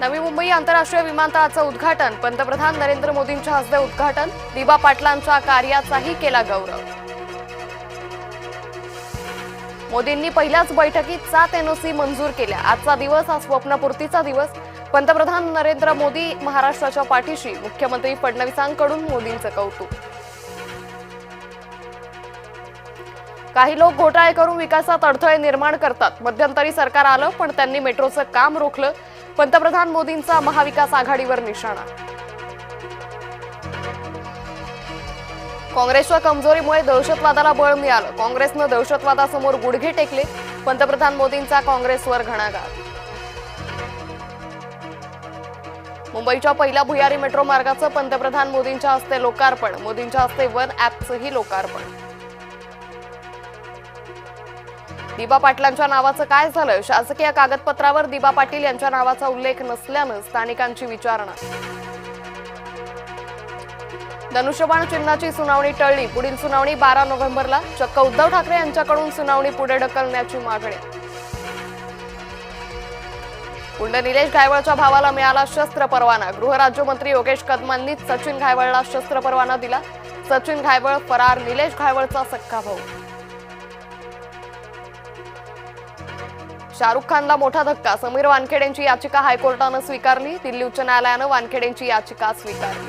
नवी मुंबई आंतरराष्ट्रीय विमानतळाचं उद्घाटन, पंतप्रधान नरेंद्र मोदींच्या हस्ते उद्घाटन, दिबा पाटलांच्या कार्याचाही केला गौरव। मोदींनी पहिल्याच बैठकीत 7 एनओसी मंजूर केल्या। आजचा दिवस हा स्वप्नपूर्तीचा दिवस। पंतप्रधान नरेंद्र मोदी महाराष्ट्राच्या पाठीशी, मुख्यमंत्री फडणवीसांकडून मोदींचं कौतुक। काही लोक घोटाळे करून विकासात अडथळे निर्माण करतात। मध्यंतरी सरकार आलं पण त्यांनी मेट्रोचं काम रोखलं। पंतप्रधान मोदींचा महाविकास आघाडीवर निशाणा। काँग्रेसच्या कमजोरीमुळे दहशतवादाला बळ मिळालं। काँग्रेसनं दहशतवादासमोर गुडघे टेकले। पंतप्रधान मोदींचा काँग्रेसवर घणाघात। मुंबईच्या पहिल्या भुयारी मेट्रो मार्गाचं पंतप्रधान मोदींच्या हस्ते लोकार्पण। मोदींच्या हस्ते वन ॲपचंही लोकार्पण। दिबा पाटलांच्या नावाचं काय झालं? शासकीय कागदपत्रावर दिबा पाटील यांच्या नावाचा उल्लेख नसल्यानं स्थानिकांची विचारणा। धनुष्यबाण चिन्हाची सुनावणी टळली। पुढील सुनावणी 12 नोव्हेंबरला। चक्क उद्धव ठाकरे यांच्याकडून सुनावणी पुढे ढकलण्याची मागणी। गुंड निलेश घायवळच्या भावाला मिळाला शस्त्र परवाना। गृहराज्यमंत्री योगेश कदमांनीच सचिन घायवळला शस्त्र परवाना दिला। सचिन घायवळ फरार, निलेश घायवळचा सख्खा भाऊ। शाहरुख खानला मोठा धक्का। समीर वानखेडेंची याचिका हायकोर्टानं स्वीकारली। दिल्ली उच्च न्यायालयानं वानखेडेंची याचिका स्वीकारली।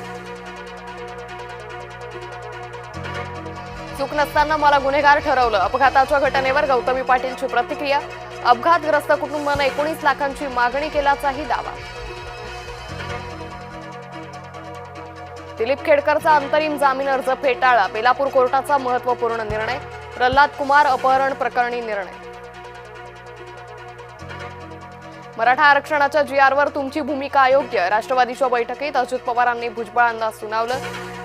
चूक नसताना मला गुन्हेगार ठरवलं। अपघाताच्या घटनेवर गौतमी पाटीलची प्रतिक्रिया। अपघातग्रस्त कुटुंबानं 19 लाखांची मागणी केल्याचाही दावा। दिलीप खेडकरचा अंतरिम जामीन अर्ज फेटाळला। बेलापूर कोर्टाचा महत्त्वपूर्ण निर्णय। प्रल्हाद कुमार अपहरण प्रकरणी निर्णय। मराठा आरक्षणाच्या जीआरवर तुमची भूमिका अयोग्य। राष्ट्रवादीच्या बैठकीत अजित पवारांनी भुजबळांना सुनावलं।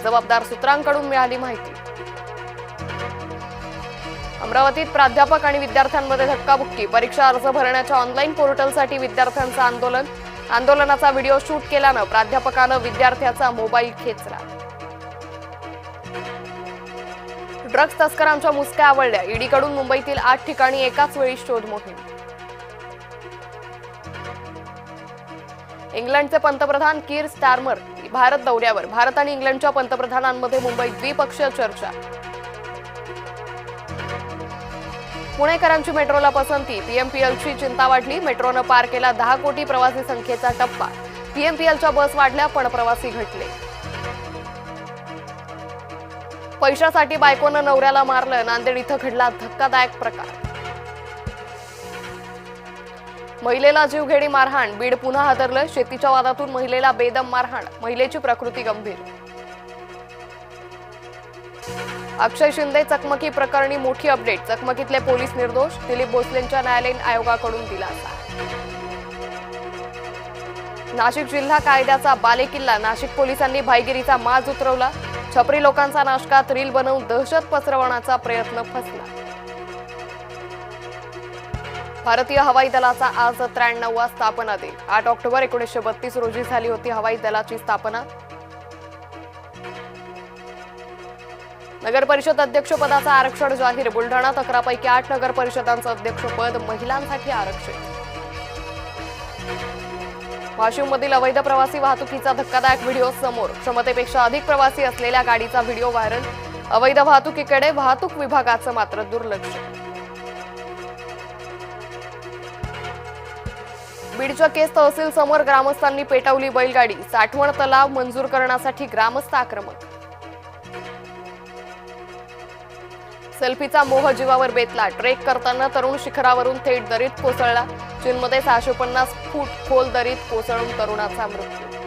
जबाबदार सूत्रांकडून मिळाली माहिती। अमरावतीत प्राध्यापक आणि विद्यार्थ्यांमध्ये धक्काबुक्की। परीक्षा अर्ज भरण्याच्या ऑनलाईन पोर्टलसाठी विद्यार्थ्यांचं आंदोलन। आंदोलनाचा व्हिडिओ शूट केल्यानं प्राध्यापकानं विद्यार्थ्याचा मोबाईल खेचला। ड्रग्ज तस्करांच्या मुसक्या आवळल्या। ईडीकडून मुंबईतील 8 ठिकाणी एकाच वेळी शोध मोहीम। इंग्लंडचे पंतप्रधान कीर स्टारमर भारत दौऱ्यावर। भारत आणि इंग्लंडच्या पंतप्रधानांमध्ये मुंबईत द्विपक्षीय चर्चा। पुणेकरांची मेट्रोला पसंती। पीएमपीएलची चिंता वाढली। मेट्रोनं पार केला 10 कोटी प्रवासी संख्येचा टप्पा। पीएमपीएलच्या बस वाढल्या पण प्रवासी घटले। पैशासाठी बायकोनं नवऱ्याला मारलं। नांदेड इथं घडला धक्कादायक प्रकार। महिलेला जीवघेणी मारहाण। बीड पुन्हा हादरलं। शेतीच्या वादातून महिलेला बेदम मारहाण। महिलेची प्रकृती गंभीर। अक्षय शिंदे चकमकी प्रकरणी मोठी अपडेट। चकमकीतले पोलीस निर्दोष। दिलीप भोसलेंच्या न्यायालयीन आयोगाकडून दिलासा। नाशिक जिल्हा कायद्याचा बालेकिल्ला। नाशिक पोलिसांनी भाईगिरीचा माज उतरवला। छपरी लोकांचा नाशकात रील बनवून दहशत पसरवण्याचा प्रयत्न फसला। भारतीय हवाई दलाचा आज 93वा स्थापना दिन। 8 ऑक्टोबर 1932 रोजी झाली होती हवाई दलाची स्थापना। नगर परिषद अध्यक्षपदाचं आरक्षण जाहीर। बुलढाणा 11 पैकी 8 नगर परिषदांचं अध्यक्षपद महिलांसाठी आरक्षित। वाशिममधील अवैध प्रवासी वाहतुकीचा धक्कादायक व्हिडिओ समोर। क्षमतेपेक्षा अधिक प्रवासी असलेल्या गाडीचा व्हिडिओ व्हायरल। अवैध वाहतुकीकडे वाहतूक विभागाचं मात्र दुर्लक्ष। बीडच्या केस तहसील समोर ग्रामस्थांनी पेटवली बैलगाडी। साठवण तलाव मंजूर करण्यासाठी ग्रामस्थ आक्रमक। सेल्फीचा मोह जीवावर बेतला। ट्रेक करताना तरुण शिखरावरून थेट दरीत कोसळला। चीनमध्ये 650 फूट खोल दरीत कोसळून तरुणाचा मृत्यू।